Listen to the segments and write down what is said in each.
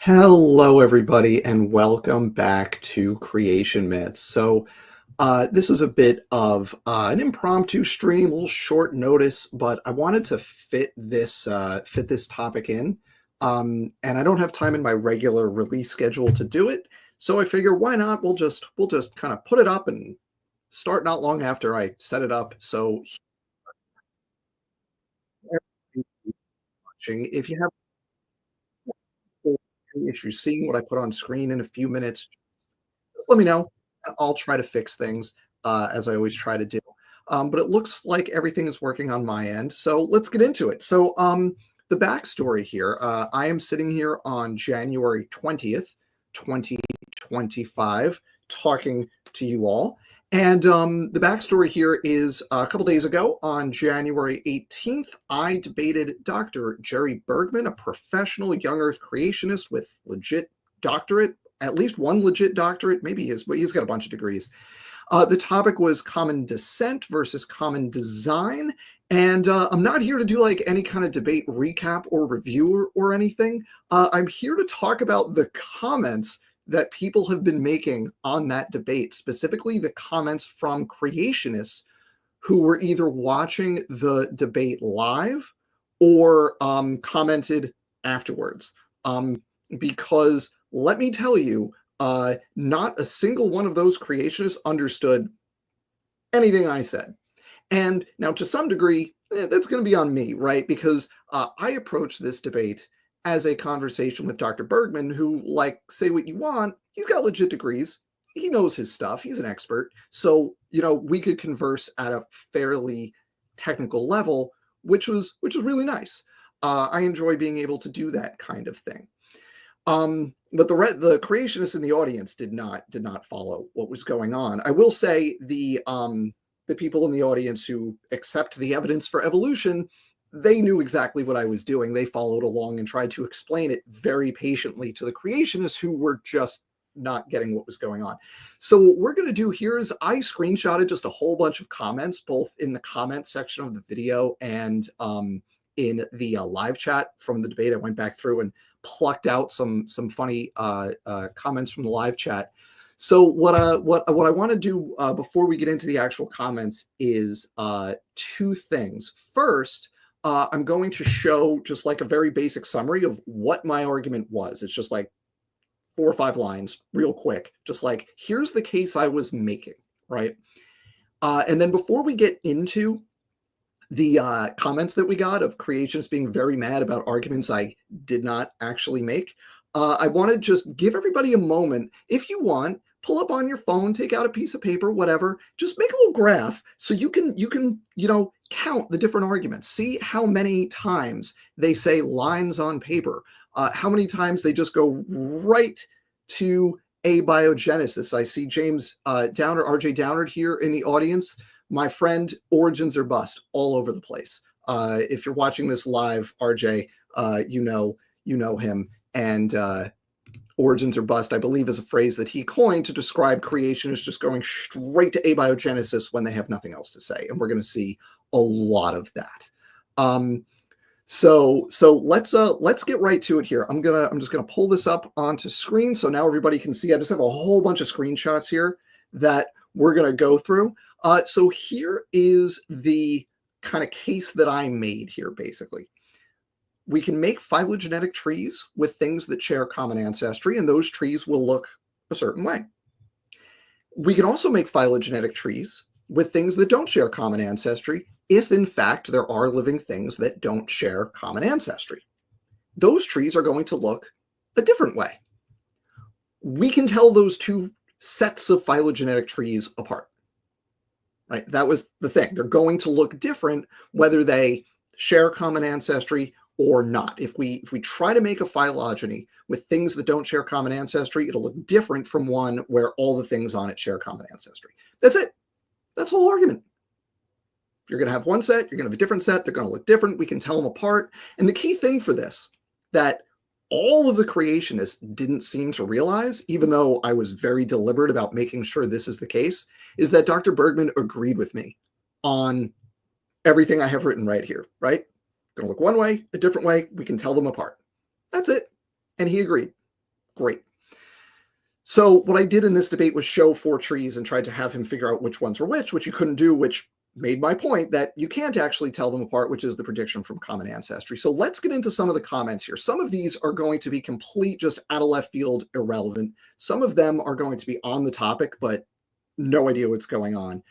Hello, everybody, and welcome back to Creation Myths. This is a bit of an impromptu stream, a little short notice, but I wanted to fit this topic in, and I don't have time in my regular release schedule to do it. So I figure, why not? We'll just kind of put it up and start not long after I set it up. So, if you have any issues seeing what I put on screen in a few minutes, just let me know. I'll try to fix things as I always try to do. But it looks like everything is working on my end. So let's get into it. The backstory here, I am sitting here on January 20th, 2025, talking to you all. And the backstory here is a couple days ago on January 18th, I debated Dr. Jerry Bergman, a professional young earth creationist with legit doctorate, at least one legit doctorate, maybe but he's got a bunch of degrees. The topic was common descent versus common design. And I'm not here to do like any kind of debate recap or review or anything. I'm here to talk about the comments that people have been making on that debate, specifically the comments from creationists who were either watching the debate live or commented afterwards. Because let me tell you, not a single one of those creationists understood anything I said. And now, to some degree, that's going to be on me, right? Because I approach this debate as a conversation with Dr. Bergman, who, like, say what you want, he's got legit degrees. He knows his stuff. He's an expert. So, we could converse at a fairly technical level, which was really nice. I enjoy being able to do that kind of thing. But the creationists in the audience did not follow what was going on. I will say the people in the audience who accept the evidence for evolution, they knew exactly what I was doing. They followed along and tried to explain it very patiently to the creationists who were just not getting what was going on. So what we're going to do here is I screenshotted just a whole bunch of comments, both in the comment section of the video and in the live chat from the debate. I went back through and plucked out some funny comments from the live chat. So what I want to do before we get into the actual comments is two things. First, I'm going to show just like a very basic summary of what my argument was. It's just like 4 or 5 lines, real quick. Just like, here's the case I was making, right? And then before we get into the comments that we got of creationists being very mad about arguments I did not actually make, I want to just give everybody a moment. If you want, pull up on your phone, take out a piece of paper, whatever, just make a little graph so you can count the different arguments. See how many times they say lines on paper, how many times they just go right to abiogenesis. I see James Downer, RJ Downer here in the audience. My friend, origins are bust all over the place. If you're watching this live, RJ, you know him. And origins are bust, I believe, is a phrase that he coined to describe creationists just going straight to abiogenesis when they have nothing else to say. And we're going to see a lot of that. So let's get right to it here. I'm just gonna pull this up onto screen so now everybody can see. I just have a whole bunch of screenshots here that we're gonna go through. So here is the kind of case that I made here, basically. We can make phylogenetic trees with things that share common ancestry, and those trees will look a certain way. We can also make phylogenetic trees with things that don't share common ancestry, if in fact there are living things that don't share common ancestry. Those trees are going to look a different way. We can tell those two sets of phylogenetic trees apart. Right? That was the thing. They're going to look different whether they share common ancestry or not. If we try to make a phylogeny with things that don't share common ancestry, it'll look different from one where all the things on it share common ancestry. That's it. That's the whole argument. You're going to have one set, you're going to have a different set, they're going to look different, we can tell them apart. And the key thing for this that all of the creationists didn't seem to realize, even though I was very deliberate about making sure this is the case, is that Dr. Bergman agreed with me on everything I have written right here, right? Going to look one way, a different way, we can tell them apart. That's it. And he agreed. Great. So what I did in this debate was show 4 trees and tried to have him figure out which ones were which you couldn't do, which made my point that you can't actually tell them apart, which is the prediction from common ancestry. So let's get into some of the comments here. Some of these are going to be complete, just out of left field, irrelevant. Some of them are going to be on the topic, but no idea what's going on.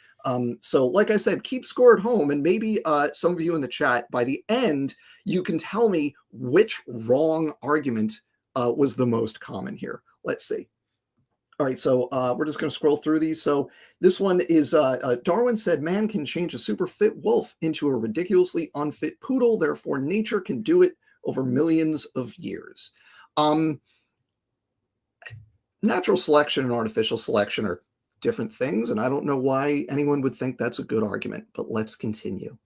So like I said, keep score at home, and maybe some of you in the chat, by the end, you can tell me which wrong argument was the most common here. Let's see. All right, so we're just going to scroll through these. So this one is Darwin said man can change a super fit wolf into a ridiculously unfit poodle. Therefore, nature can do it over millions of years. Natural selection and artificial selection are different things, and I don't know why anyone would think that's a good argument, but let's continue.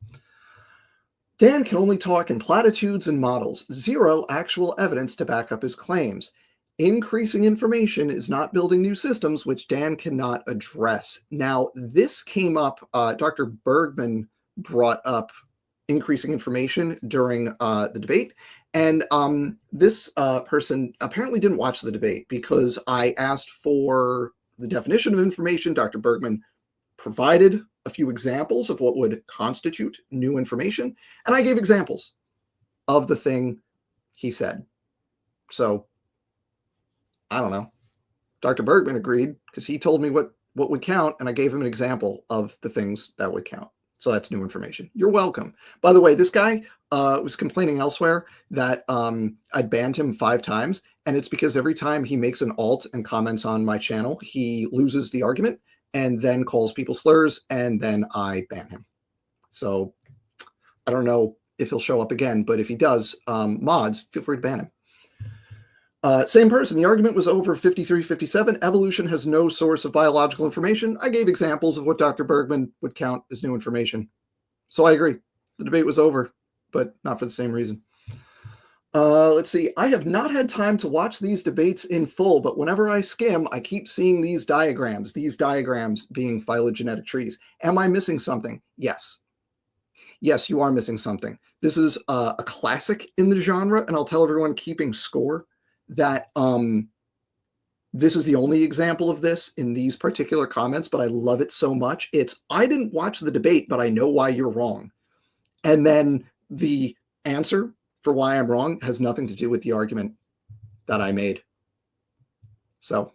Dan can only talk in platitudes and models. Zero actual evidence to back up his claims. Increasing information is not building new systems, which Dan cannot address. Now, this came up, Dr. Bergman brought up increasing information during the debate. And this person apparently didn't watch the debate because I asked for the definition of information. Dr. Bergman provided a few examples of what would constitute new information. And I gave examples of the thing he said. So I don't know. Dr. Bergman agreed because he told me what would count, and I gave him an example of the things that would count. So that's new information. You're welcome. By the way, this guy was complaining elsewhere that I'd banned him 5 times, and it's because every time he makes an alt and comments on my channel, he loses the argument and then calls people slurs, and then I ban him. So I don't know if he'll show up again, but if he does, mods, feel free to ban him. Same person. The argument was over 53-57. Evolution has no source of biological information. I gave examples of what Dr. Bergman would count as new information. So I agree. The debate was over, but not for the same reason. Let's see. I have not had time to watch these debates in full, but whenever I skim, I keep seeing these diagrams being phylogenetic trees. Am I missing something? Yes. Yes, you are missing something. This is a classic in the genre, and I'll tell everyone keeping score that this is the only example of this in these particular comments, but I love it so much. It's, I didn't watch the debate, but I know why you're wrong. And then the answer for why I'm wrong has nothing to do with the argument that I made. So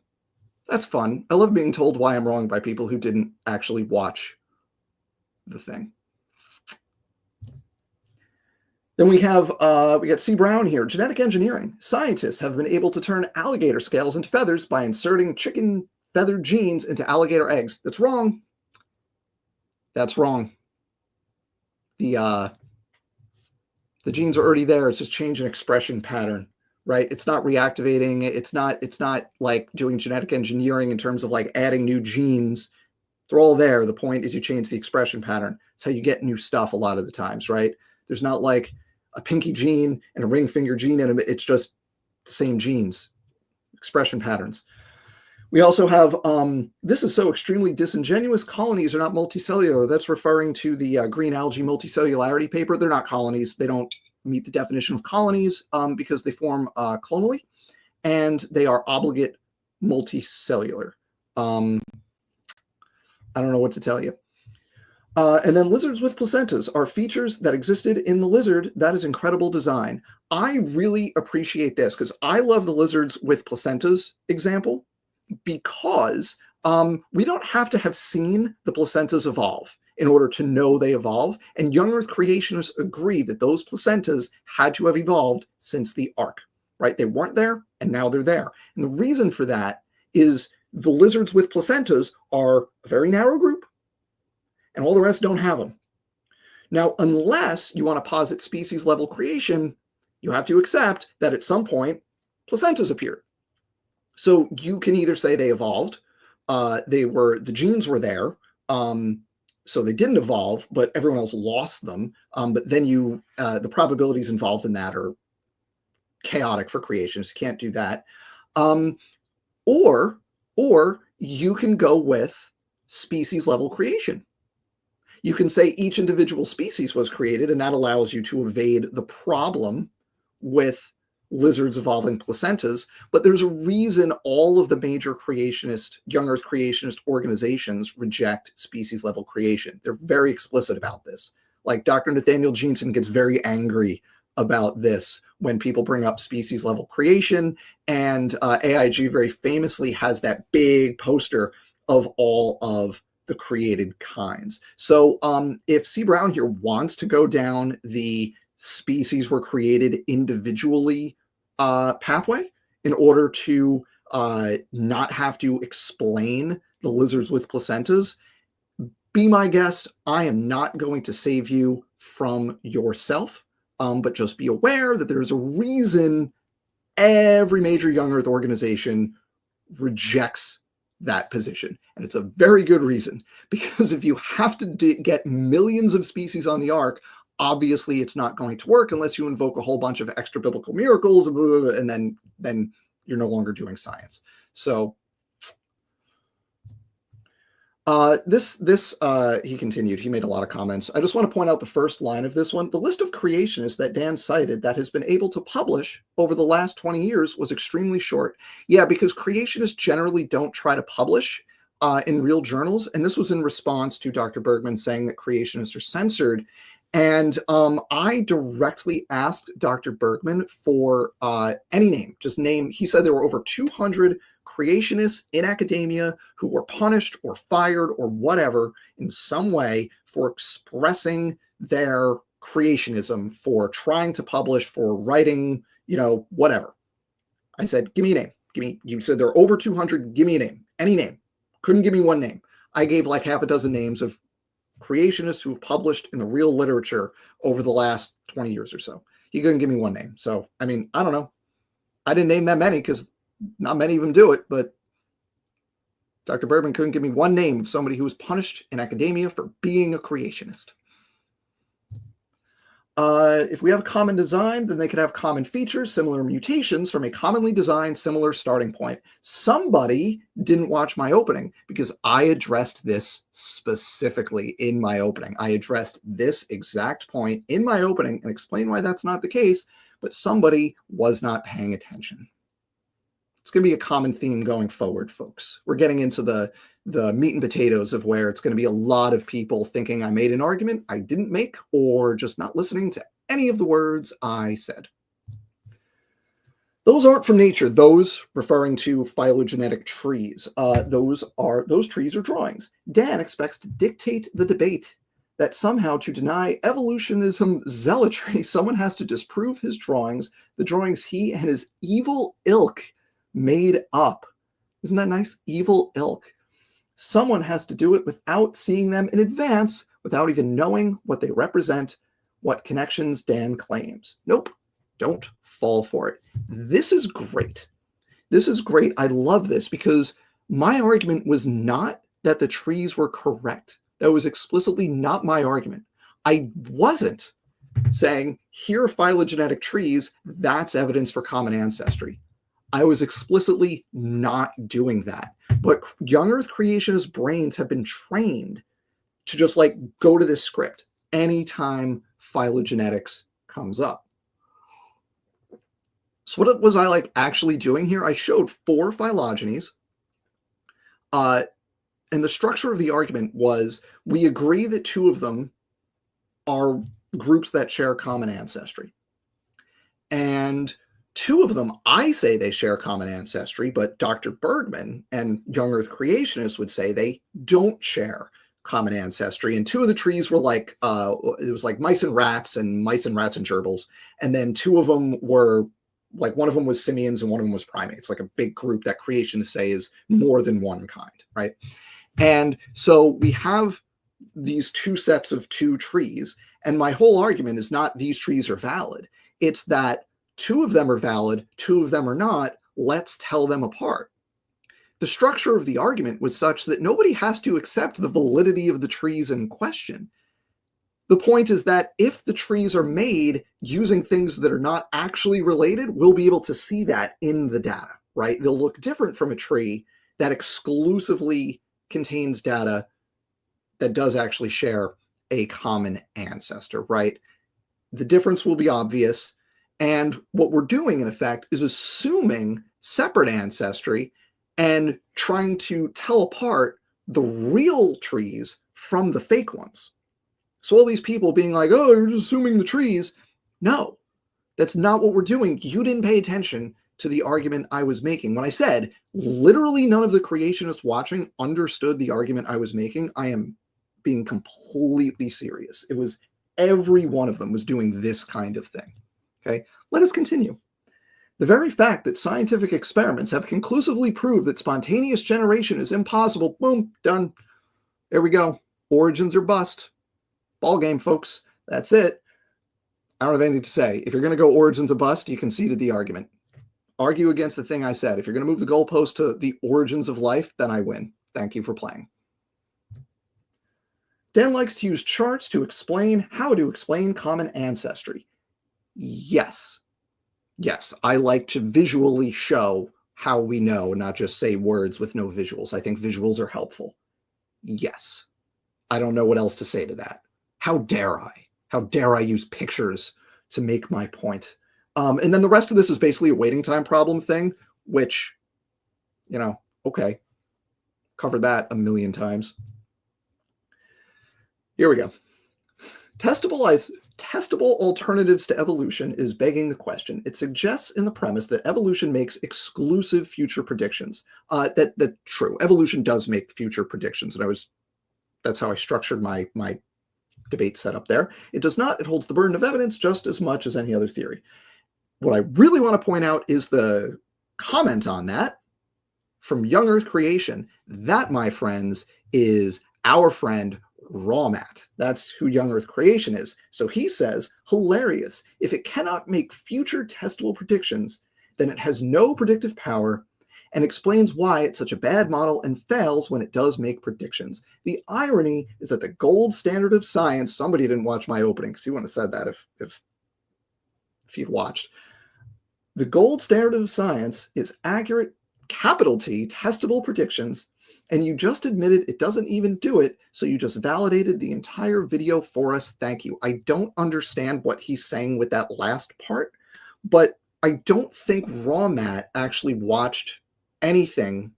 that's fun. I love being told why I'm wrong by people who didn't actually watch the thing. Then we got C. Brown here. Genetic engineering. Scientists have been able to turn alligator scales into feathers by inserting chicken feathered genes into alligator eggs. That's wrong. That's wrong. The genes are already there. It's just change an expression pattern, right? It's not reactivating. It's not like doing genetic engineering in terms of like adding new genes. They're all there. The point is you change the expression pattern. It's how you get new stuff a lot of the times, right? There's not like a pinky gene and a ring finger gene in them. It's just the same genes, expression patterns. We also have, this is so extremely disingenuous. Colonies are not multicellular. That's referring to the green algae multicellularity paper. They're not colonies. They don't meet the definition of colonies because they form clonally, and they are obligate multicellular. I don't know what to tell you. And then lizards with placentas are features that existed in the lizard. That is incredible design. I really appreciate this because I love the lizards with placentas example because we don't have to have seen the placentas evolve in order to know they evolve. And young Earth creationists agree that those placentas had to have evolved since the Ark, right? They weren't there and now they're there. And the reason for that is the lizards with placentas are a very narrow group, and all the rest don't have them. Now, unless you want to posit species level creation, you have to accept that at some point placentas appeared. So you can either say they evolved, the genes were there, so they didn't evolve, but everyone else lost them. But then the probabilities involved in that are chaotic for creationists. You can't do that. Or you can go with species level creation. You can say each individual species was created, and that allows you to evade the problem with lizards evolving placentas, but there's a reason all of the major creationist, young Earth creationist organizations reject species level creation. They're very explicit about this. Like Dr. Nathaniel Jeanson gets very angry about this when people bring up species level creation, and AIG very famously has that big poster of all of the created kinds. So if C. Brown here wants to go down the species were created individually pathway in order to not have to explain the lizards with placentas, be my guest. I am not going to save you from yourself, but just be aware that there's a reason every major young Earth organization rejects that position. And it's a very good reason, because if you have to get millions of species on the ark, obviously it's not going to work unless you invoke a whole bunch of extra biblical miracles, and then you're no longer doing science. So he continued, he made a lot of comments. I just want to point out the first line of this one. The list of creationists that Dan cited that has been able to publish over the last 20 years was extremely short. Yeah, because creationists generally don't try to publish in real journals. And this was in response to Dr. Bergman saying that creationists are censored. And I directly asked Dr. Bergman for any name, just name. He said there were over 200 creationists in academia who were punished or fired or whatever in some way for expressing their creationism, for trying to publish, for writing, whatever. I said, give me a name. You said there are over 200. Give me a name, any name. Couldn't give me one name. I gave like half a dozen names of creationists who have published in the real literature over the last 20 years or so. He couldn't give me one name. So, I mean, I don't know. I didn't name that many because not many of them do it, but Dr. Bergman couldn't give me one name of somebody who was punished in academia for being a creationist. If we have common design, then they could have common features, similar mutations from a commonly designed, similar starting point. Somebody didn't watch my opening because I addressed this specifically in my opening. I addressed this exact point in my opening and explained why that's not the case, but somebody was not paying attention. It's going to be a common theme going forward, folks. We're getting into the meat and potatoes of where it's going to be a lot of people thinking I made an argument I didn't make, or just not listening to any of the words I said. Those aren't from nature. Those referring to phylogenetic trees. Those trees are drawings. Dan expects to dictate the debate that somehow to deny evolutionism zealotry, someone has to disprove his drawings, the drawings he and his evil ilk made up. Isn't that nice? Evil ilk. Someone has to do it without seeing them in advance, without even knowing what they represent, what connections Dan claims. Nope, don't fall for it. This is great. This is great. I love this because my argument was not that the trees were correct. That was explicitly not my argument. I wasn't saying, here are phylogenetic trees, that's evidence for common ancestry. I was explicitly not doing that. But young Earth creationist brains have been trained to just like go to this script anytime phylogenetics comes up. So what was I like actually doing here? I showed 4 phylogenies. And the structure of the argument was we agree that 2 of them are groups that share common ancestry. And 2 of them, I say they share common ancestry, but Dr. Bergman and young Earth creationists would say they don't share common ancestry. And 2 of the trees were like, it was like mice and rats and gerbils. And then 2 of them were like, one of them was simians and one of them was primates, like a big group that creationists say is more than one kind, right? And so we have these 2 sets of 2 trees. And my whole argument is not these trees are valid. It's that 2 of them are valid, 2 of them are not. Let's tell them apart. The structure of the argument was such that nobody has to accept the validity of the trees in question. The point is that if the trees are made using things that are not actually related, we'll be able to see that in the data, right? They'll look different from a tree that exclusively contains data that does actually share a common ancestor, right? The difference will be obvious. And what we're doing, in effect, is assuming separate ancestry and trying to tell apart the real trees from the fake ones. So all these people being like, oh, you're just assuming the trees. No, that's not what we're doing. You didn't pay attention to the argument I was making. When I said literally none of the creationists watching understood the argument I was making, I am being completely serious. It was every one of them was doing this kind of thing. Okay, let us continue. The very fact that scientific experiments have conclusively proved that spontaneous generation is impossible, boom, done. There we go. Origins or bust. Ball game, folks. That's it. I don't have anything to say. If you're going to go origins or bust, you conceded the argument. Argue against the thing I said. If you're going to move the goalpost to the origins of life, then I win. Thank you for playing. Dan likes to use charts to explain how to explain common ancestry. Yes. Yes, I like to visually show how we know, not just say words with no visuals. I think visuals are helpful. Yes. I don't know what else to say to that. How dare I? How dare I use pictures to make my point? And then the rest of this is basically a waiting time problem thing, which, you know, okay. Covered that a million times. Here we go. Testable alternatives to evolution is begging the question. It suggests in the premise that evolution makes exclusive future predictions. That's true. Evolution does make future predictions, and that's how I structured my debate setup there. It does not. It holds the burden of evidence just as much as any other theory. What I really want to point out is the comment on that from Young Earth Creation. That, my friends, is our friend Rawmat. That's who Young Earth Creation is. So he says, hilarious. If it cannot make future testable predictions, then it has no predictive power, and explains why it's such a bad model and fails when it does make predictions. The irony is that the gold standard of science, somebody didn't watch my opening because he wouldn't have said that if you'd watched. The gold standard of science is accurate, capital T, testable predictions, and you just admitted it doesn't even do it, so you just validated the entire video for us. Thank you. I don't understand what he's saying with that last part, but I don't think Rawmat actually watched anything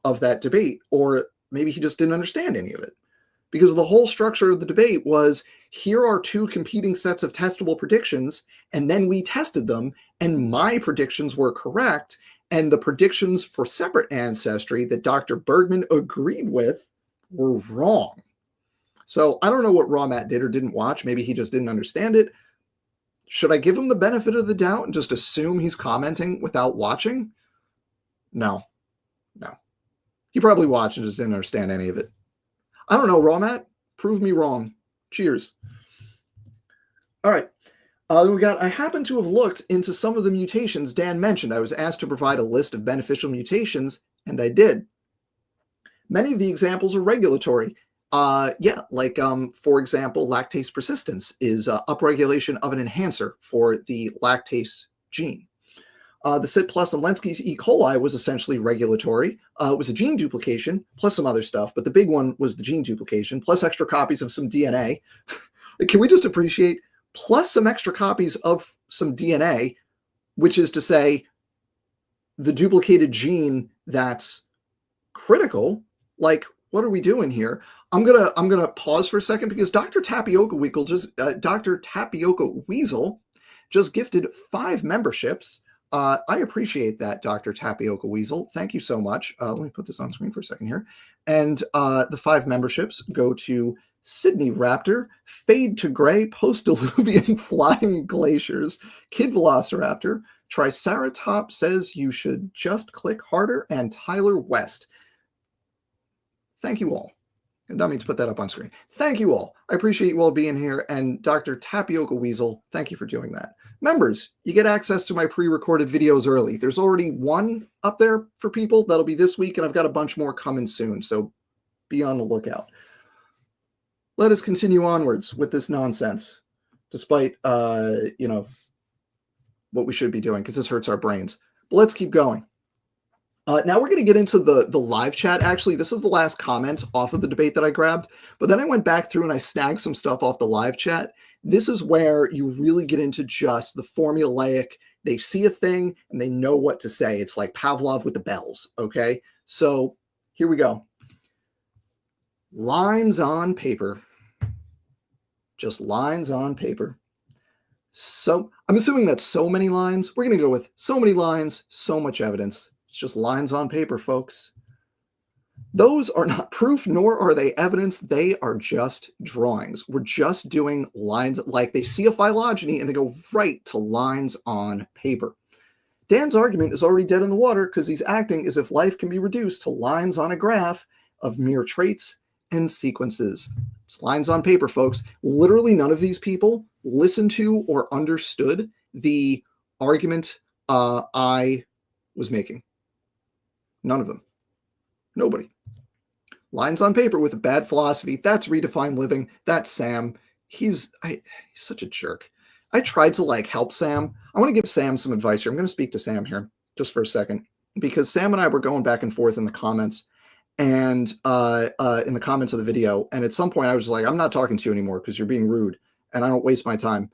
of that debate, or maybe he just didn't understand any of it. Because the whole structure of the debate was, here are two competing sets of testable predictions, and then we tested them, and my predictions were correct, and the predictions for separate ancestry that Dr. Bergman agreed with were wrong. So I don't know what Rawmat did or didn't watch. Maybe he just didn't understand it. Should I give him the benefit of the doubt and just assume he's commenting without watching? No. He probably watched and just didn't understand any of it. I don't know, Rawmat. Prove me wrong. Cheers. All right. I happen to have looked into some of the mutations Dan mentioned. I was asked to provide a list of beneficial mutations, and I did. Many of the examples are regulatory. For example, lactase persistence is upregulation of an enhancer for the lactase gene. The CIT plus and Lenski's E. coli was essentially regulatory. It was a gene duplication plus some other stuff, but the big one was the gene duplication plus extra copies of some DNA. Can we just appreciate plus some extra copies of some DNA, which is to say the duplicated gene that's critical? Like, what are we doing here? I'm gonna pause for a second because Dr. Tapioca Weasel just gifted 5 memberships. I appreciate that, Dr. Tapioca Weasel. Thank you so much. Let me put this on screen for a second here. And the 5 memberships go to Sydney Raptor, Fade to Gray, Post-Diluvian Flying Glaciers, Kid Velociraptor, Triceratop says you should just click harder, and Tyler West. Thank you all. I don't mean to put that up on screen. Thank you all. I appreciate you all being here. And Dr. Tapioca Weasel, thank you for doing that. Members, you get access to my pre-recorded videos early. There's already one up there for people. That'll be this week, and I've got a bunch more coming soon. So be on the lookout. Let us continue onwards with this nonsense, despite, what we should be doing, because this hurts our brains. But let's keep going. Now we're going to get into the live chat. Actually, this is the last comment off of the debate that I grabbed, but then I went back through and I snagged some stuff off the live chat This is where you really get into just the formulaic. They see a thing and they know what to say. It's like Pavlov with the bells, okay? So here we go. Lines on paper. Just lines on paper. So I'm assuming that's so many lines. We're going to go with so many lines, so much evidence. It's just lines on paper, folks. Those are not proof, nor are they evidence. They are just drawings. We're just doing lines, like they see a phylogeny and they go right to lines on paper. Dan's argument is already dead in the water because he's acting as if life can be reduced to lines on a graph of mere traits and sequences. It's lines on paper, folks. Literally none of these people listened to or understood the argument I was making. None of them. Nobody. Lines on paper with a bad philosophy. That's redefined living. That's Sam. He's such a jerk. I tried to help Sam. I want to give Sam some advice here. I'm going to speak to Sam here just for a second, because Sam and I were going back and forth in the comments and in the comments of the video. And at some point I was like, I'm not talking to you anymore because you're being rude and I don't waste my time.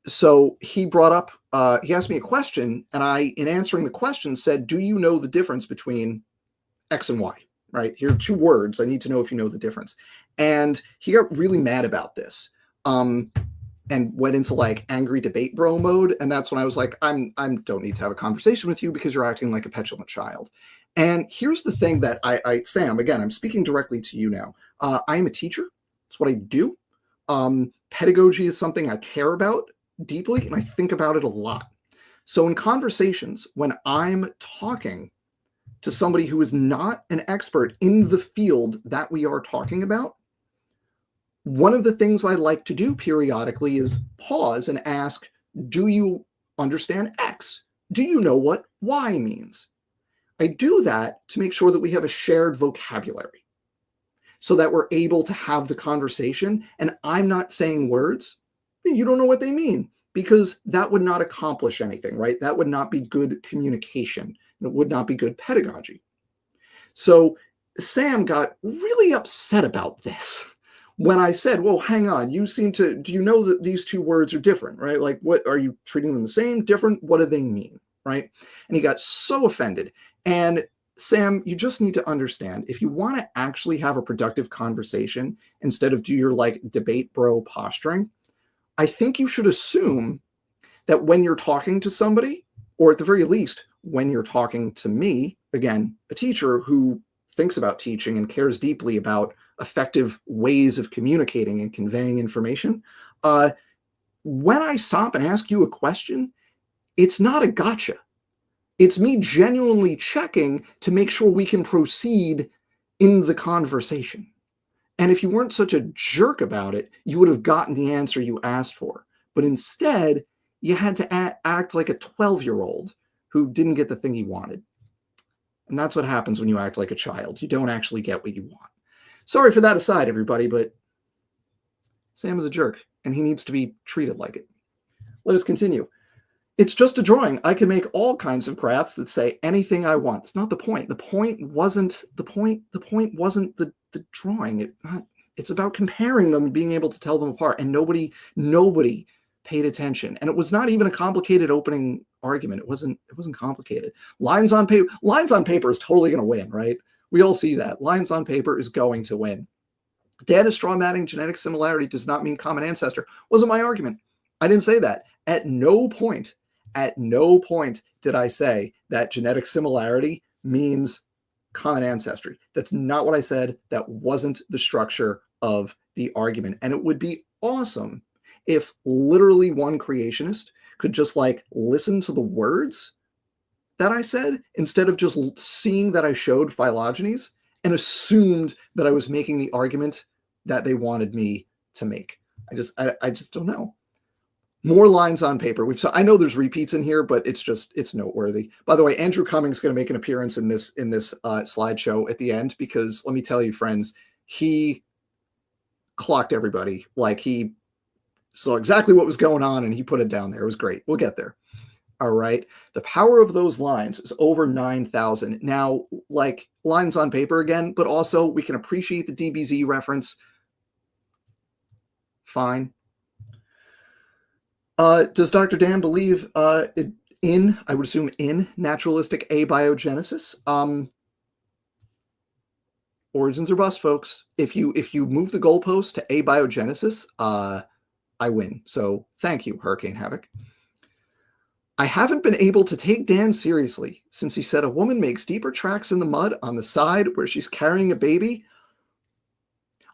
So he brought up, he asked me a question, and I, in answering the question, said, do you know the difference between X and Y? Right? Here are two words. I need to know if you know the difference. And he got really mad about this. And went into angry debate bro mode. And that's when I was like, I don't need to have a conversation with you because you're acting like a petulant child. And here's the thing that Sam, again, I'm speaking directly to you now. I am a teacher. It's what I do. Pedagogy is something I care about deeply, and I think about it a lot. So in conversations, when I'm talking to somebody who is not an expert in the field that we are talking about, one of the things I like to do periodically is pause and ask, do you understand X? Do you know what Y means? I do that to make sure that we have a shared vocabulary so that we're able to have the conversation, and I'm not saying words that you don't know what they mean, because that would not accomplish anything, right? That would not be good communication. It would not be good pedagogy. So Sam got really upset about this when I said, well, hang on, do you know that these two words are different, right? Like, what are you treating them the same, different? What do they mean, right? And he got so offended. And Sam, you just need to understand, if you want to actually have a productive conversation instead of do your debate bro posturing, I think you should assume that when you're talking to somebody, or at the very least, when you're talking to me, again, a teacher who thinks about teaching and cares deeply about effective ways of communicating and conveying information, when I stop and ask you a question, it's not a gotcha. It's me genuinely checking to make sure we can proceed in the conversation. And if you weren't such a jerk about it, you would have gotten the answer you asked for. But instead, you had to act like a 12-year-old who didn't get the thing he wanted. And that's what happens when you act like a child. You don't actually get what you want. Sorry for that aside, everybody, but Sam is a jerk, and he needs to be treated like it. Let us continue. It's just a drawing. I can make all kinds of graphs that say anything I want. It's not the point. The point wasn't the drawing. It's about comparing them and being able to tell them apart. And nobody paid attention. And it was not even a complicated opening argument. It wasn't complicated. Lines on paper is totally going to win, right? We all see that. Lines on paper is going to win. Dan is straw matting genetic similarity does not mean common ancestor. Wasn't my argument. I didn't say that. At no point did I say that genetic similarity means common ancestry. That's not what I said. That wasn't the structure of the argument. And it would be awesome if literally one creationist could just listen to the words that I said instead of just seeing that I showed phylogenies and assumed that I was making the argument that they wanted me to make. I just don't know. More lines on paper. I know there's repeats in here, but it's noteworthy. By the way, Andrew Cummings is going to make an appearance in this slideshow at the end, because let me tell you, friends, he clocked everybody. He saw exactly what was going on and he put it down there. It was great. We'll get there. All right. The power of those lines is over 9,000. Now, lines on paper again, but also we can appreciate the DBZ reference. Fine. Does Dr. Dan believe in, I would assume, in naturalistic abiogenesis? Origins or bust, folks. If you move the goalpost to abiogenesis, I win. So thank you, Hurricane Havoc. I haven't been able to take Dan seriously since he said a woman makes deeper tracks in the mud on the side where she's carrying a baby.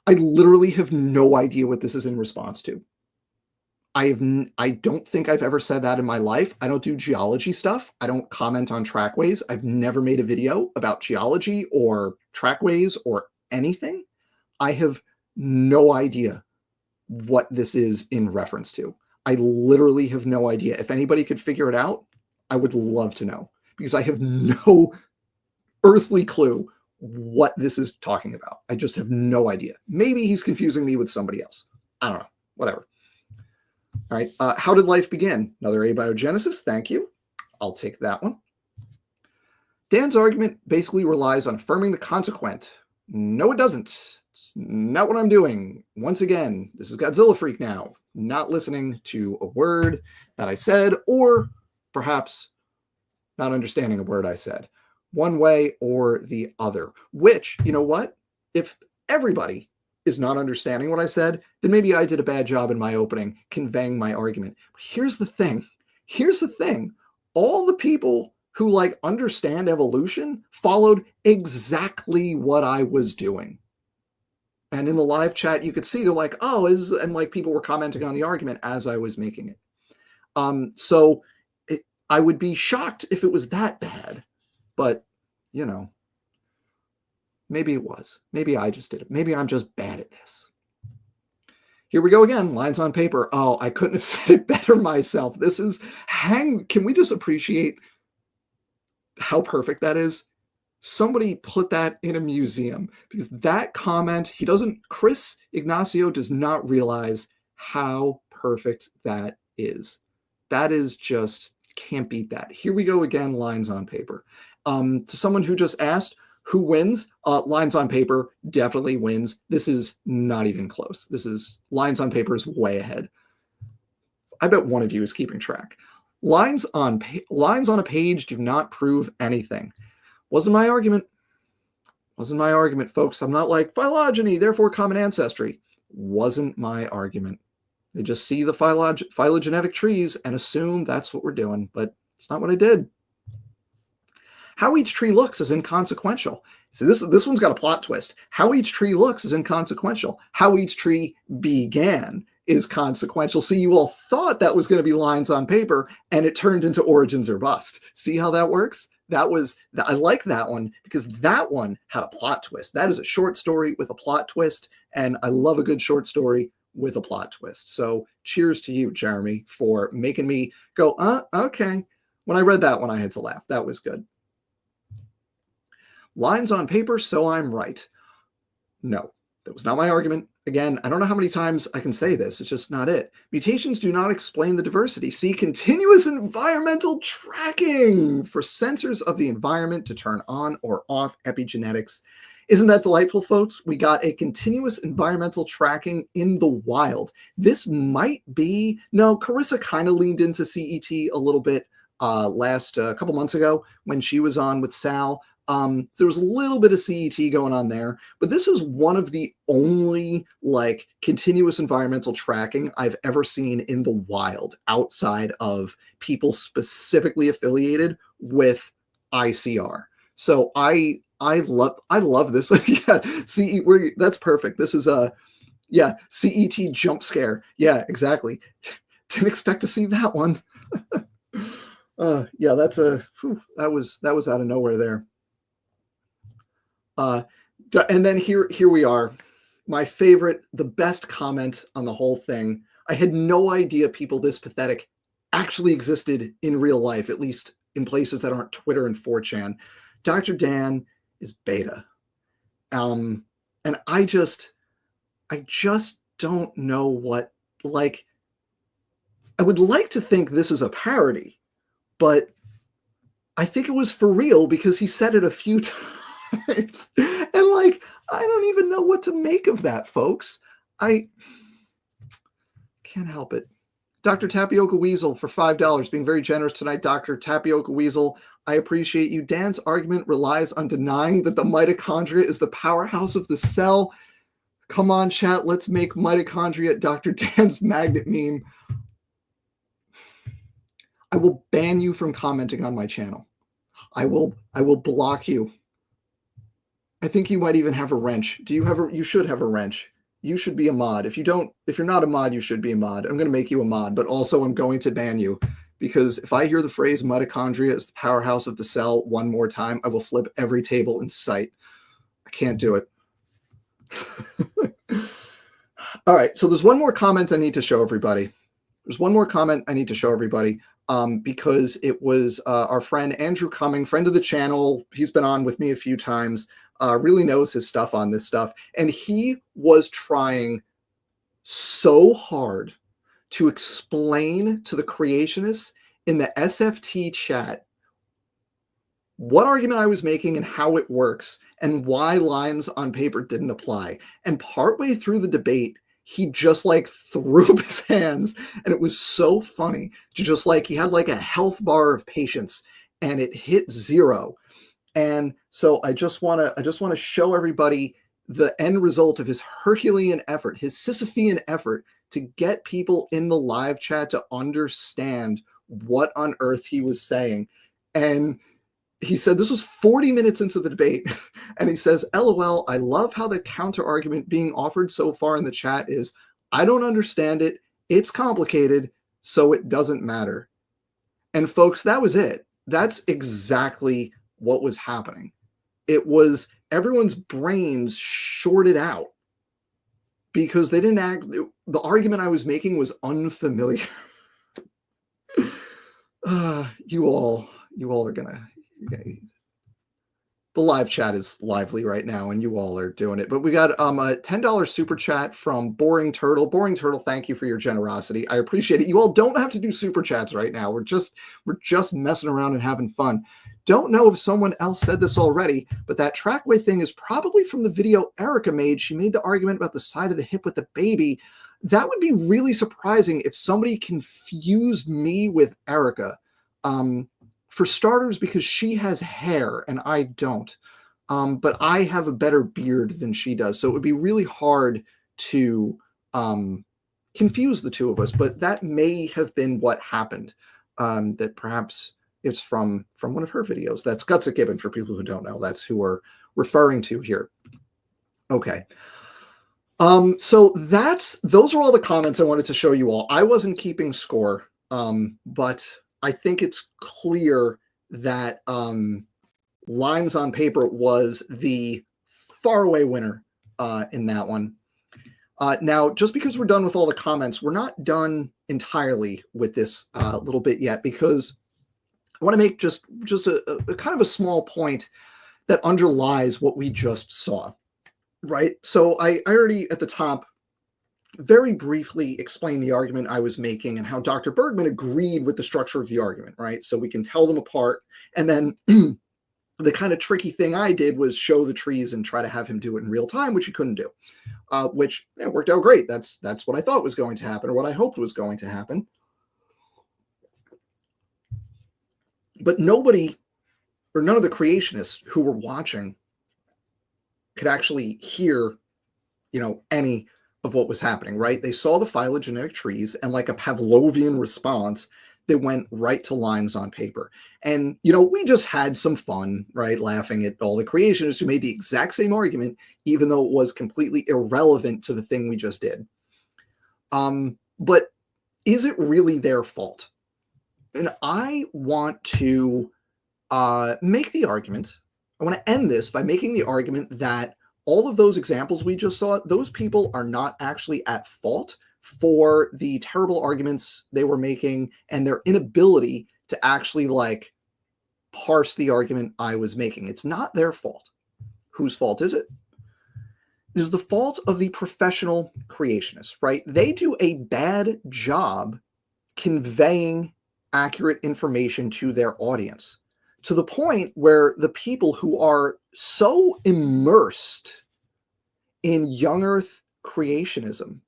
I literally have no idea what this is in response to. I don't think I've ever said that in my life. I don't do geology stuff. I don't comment on trackways. I've never made a video about geology or trackways or anything. I have no idea what this is in reference to. I literally have no idea. If anybody could figure it out, I would love to know, because I have no earthly clue what this is talking about. I just have no idea. Maybe he's confusing me with somebody else. I don't know. Whatever. All right. How did life begin? Another abiogenesis. Thank you. I'll take that one. Dan's argument basically relies on affirming the consequent. No, it doesn't. It's not what I'm doing. Once again, this is Godzilla Freak now, not listening to a word that I said, or perhaps not understanding a word I said, one way or the other. Which, you know what? If everybody is not understanding what I said, then maybe I did a bad job in my opening conveying my argument. But here's the thing. Here's the thing. All the people who understand evolution followed exactly what I was doing. And in the live chat, you could see they're like, oh, and people were commenting on the argument as I was making it. So I would be shocked if it was that bad, but maybe it was. Maybe I just did it. Maybe I'm just bad at this. Here we go again. Lines on paper. Oh, I couldn't have said it better myself. This is can we just appreciate how perfect that is? Somebody put that in a museum, because that comment, Chris Ignacio does not realize how perfect that is. That is just, can't beat that. Here we go again, lines on paper. To someone who just asked, who wins? Lines on paper definitely wins. This is not even close. Lines on paper is way ahead. I bet one of you is keeping track. Lines on a page do not prove anything. Wasn't my argument. Wasn't my argument, folks. I'm not like phylogeny, therefore common ancestry. Wasn't my argument. They just see the phylogenetic trees and assume that's what we're doing, but it's not what I did. How each tree looks is inconsequential. So this one's got a plot twist. How each tree looks is inconsequential. How each tree began is consequential. See, you all thought that was going to be lines on paper, and it turned into origins or bust. See how that works? I like that one, because that one had a plot twist. That is a short story with a plot twist, and I love a good short story with a plot twist. So cheers to you, Jeremy, for making me go, okay. When I read that one, I had to laugh. That was good. Lines on paper, so I'm right. No, that was not my argument. Again, I don't know how many times I can say this. It's just not it. Mutations do not explain the diversity. See continuous environmental tracking for sensors of the environment to turn on or off epigenetics. Isn't that delightful, folks? We got a continuous environmental tracking in the wild. This might be, no, Carissa kind of leaned into CET a little bit last couple months ago when she was on with Sal. There was a little bit of CET going on there, but this is one of the only continuous environmental tracking I've ever seen in the wild outside of people specifically affiliated with ICR. So I love this. Yeah, that's perfect. This is CET jump scare. Yeah, exactly. Didn't expect to see that one. Yeah, that was out of nowhere there. And then here we are. My favorite, the best comment on the whole thing. I had no idea people this pathetic actually existed in real life, at least in places that aren't Twitter and 4chan. Dr. Dan is beta. And I just don't know what, I would like to think this is a parody, but I think it was for real because he said it a few times. And I don't even know what to make of that, folks. I can't help it. Dr. Tapioca Weasel for $5, being very generous tonight. Dr. Tapioca Weasel, I appreciate you. Dan's argument relies on denying that the mitochondria is the powerhouse of the cell. Come on, chat, let's make mitochondria Dr. Dan's magnet meme. I will ban you from commenting on my channel. I will block you. I think you might even have a wrench. You should have a wrench. You should be a mod. If you're not a mod, you should be a mod. I'm going to make you a mod, but also I'm going to ban you, because if I hear the phrase mitochondria is the powerhouse of the cell one more time, I will flip every table in sight. I can't do it. All right, so there's one more comment I need to show everybody. Because it was our friend Andrew Cumming, friend of the channel. He's been on with me a few times, really knows his stuff on this stuff. And he was trying so hard to explain to the creationists in the SFT chat what argument I was making and how it works and why lines on paper didn't apply. And partway through the debate, he just like threw up his hands, and it was so funny to just like, he had like a health bar of patience and it hit 0. And so I just want to show everybody the end result of his Herculean effort, his Sisyphean effort to get people in the live chat to understand what on earth he was saying. And he said this was 40 minutes into the debate, and he says, LOL, I love how the counter argument being offered so far in the chat is, I don't understand it, it's complicated, so it doesn't matter. And folks, that was it. That's exactly what was happening. It was everyone's brains shorted out because they didn't the argument I was making was unfamiliar. You all are gonna, the live chat is lively right now and you all are doing it. But we got a $10 super chat from Boring Turtle. Boring Turtle, thank you for your generosity. I appreciate it. You all don't have to do super chats right now. We're just messing around and having fun. Don't know if someone else said this already, but that trackway thing is probably from the video Erica made. She made the argument about the side of the hip with the baby. That would be really surprising if somebody confused me with Erica. For starters, because she has hair and I don't, but I have a better beard than she does. So it would be really hard to confuse the two of us, but that may have been what happened. That perhaps it's from one of her videos. That's Guts at Gibbon, for people who don't know. That's who we're referring to here. Okay. So those are all the comments I wanted to show you all. I wasn't keeping score, but I think it's clear that lines on paper was the faraway winner in that one. Now, just because we're done with all the comments, we're not done entirely with this little bit yet, because I want to make just a kind of a small point that underlies what we just saw, right? So I already at the top very briefly explain the argument I was making and how Dr. Bergman agreed with the structure of the argument, right? So we can tell them apart. And then the kind of tricky thing I did was show the trees and try to have him do it in real time, which he couldn't do, which worked out great. That's what I thought was going to happen, or what I hoped was going to happen. But nobody, or none of the creationists who were watching could actually hear, any of what was happening, right? They saw the phylogenetic trees, and like a Pavlovian response, they went right to lines on paper. And, we just had some fun, right? Laughing at all the creationists who made the exact same argument, even though it was completely irrelevant to the thing we just did. But is it really their fault? And I want to make the argument, I want to end this by making the argument that all of those examples we just saw, those people are not actually at fault for the terrible arguments they were making and their inability to actually parse the argument I was making. It's not their fault. Whose fault is it? It is the fault of the professional creationists, right? They do a bad job conveying accurate information to their audience, to the point where the people who are so immersed in young earth creationism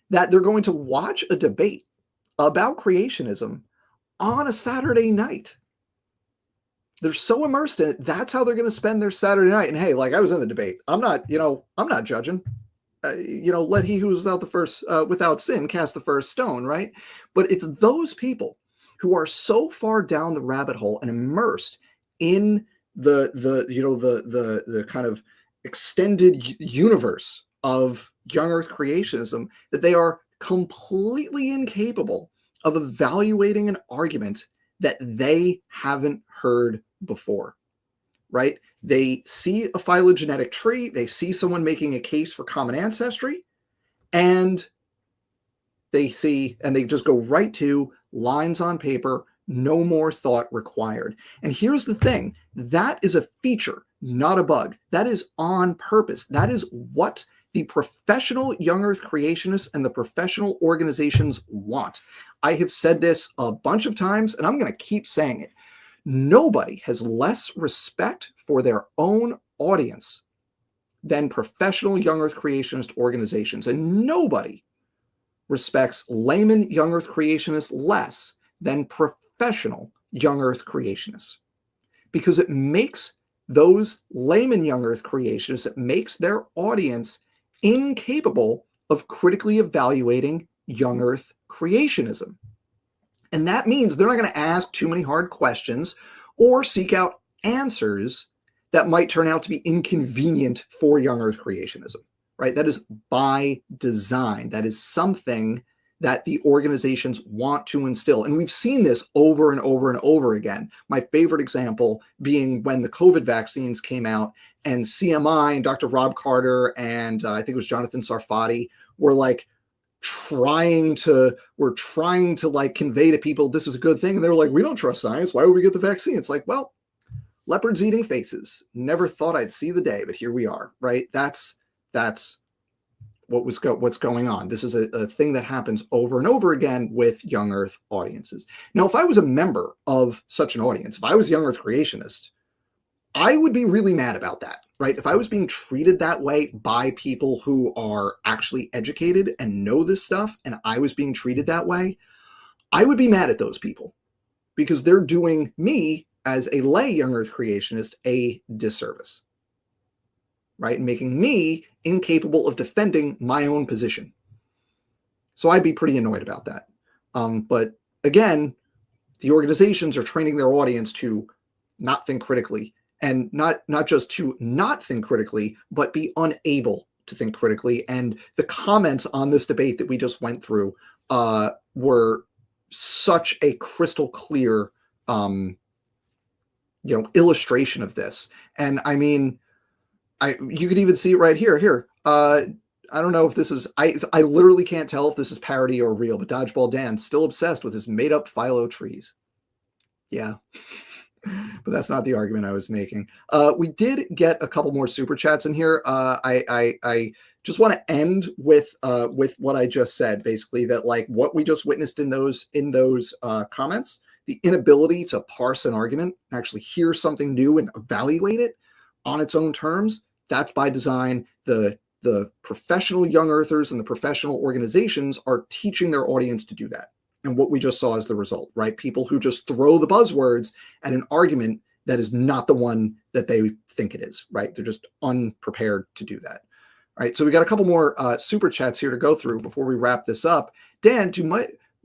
that they're going to watch a debate about creationism on a Saturday night. They're so immersed in it. That's how they're going to spend their Saturday night. And hey, like, I was in the debate. I'm not judging. Let he who is without sin cast the first stone, right? But it's those people who are so far down the rabbit hole and immersed in the kind of extended universe of young earth creationism that they are completely incapable of evaluating an argument that they haven't heard before, right? They see a phylogenetic tree, they see someone making a case for common ancestry, and they just go right to lines on paper, no more thought required. And here's the thing, that is a feature, not a bug. That is on purpose. That is what the professional young earth creationists and the professional organizations want. I have said this a bunch of times, and I'm going to keep saying it. Nobody has less respect for their own audience than professional young earth creationist organizations. And nobody respects layman young earth creationists less than professional young earth creationists. Because it makes those layman young earth creationists, it makes their audience incapable of critically evaluating young earth creationism. And that means they're not going to ask too many hard questions or seek out answers that might turn out to be inconvenient for young earth creationism, right? That is by design. That is something that the organizations want to instill. And we've seen this over and over and over again. My favorite example being when the COVID vaccines came out and CMI and Dr. Rob Carter and I think it was Jonathan Sarfati were like, trying to like convey to people this is a good thing, and they were like, we don't trust science, why would we get the vaccine? It's like, well, leopards eating faces, never thought I'd see the day, but here we are, right? That's what's going on. This is a thing that happens over and over again with young earth audiences. Now, if I was a member of such an audience, if I was a young earth creationist, I would be really mad about that, right? If I was being treated that way by people who are actually educated and know this stuff, and I was being treated that way, I would be mad at those people because they're doing me as a lay young earth creationist a disservice, right? And making me incapable of defending my own position. So I'd be pretty annoyed about that. But again, the organizations are training their audience to not think critically, and not just to not think critically, but be unable to think critically. And the comments on this debate that we just went through were such a crystal clear, illustration of this. And I mean, you could even see it right here. Here, I don't know if this is, I literally can't tell if this is parody or real, but Dodgeball Dan's still obsessed with his made up philo trees. Yeah. But that's not the argument I was making. We did get a couple more super chats in here. I just want to end with what I just said, basically, that like what we just witnessed in those comments, the inability to parse an argument, actually hear something new and evaluate it on its own terms, that's by design. The professional young earthers and the professional organizations are teaching their audience to do that. And what we just saw is the result, right? People who just throw the buzzwords at an argument that is not the one that they think it is, right? They're just unprepared to do that. All right, so we got a couple more super chats here to go through before we wrap this up. Dan, do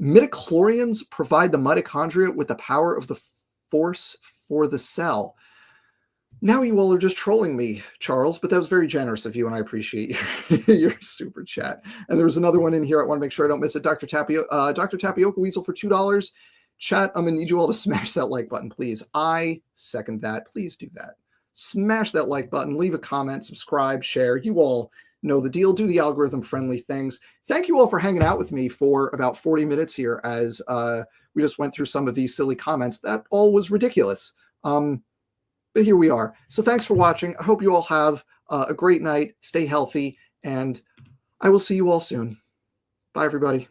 midichlorians provide the mitochondria with the power of the force for the cell? Now you all are just trolling me, Charles, but that was very generous of you, and I appreciate your super chat. And there was another one in here. I want to make sure I don't miss it. Dr. Tapioca Weasel for $2. Chat, I'm going to need you all to smash that like button, please. I second that. Please do that. Smash that like button. Leave a comment. Subscribe. Share. You all know the deal. Do the algorithm-friendly things. Thank you all for hanging out with me for about 40 minutes here as we just went through some of these silly comments. That all was ridiculous. But here we are. So thanks for watching. I hope you all have a great night. Stay healthy, and I will see you all soon. Bye, everybody.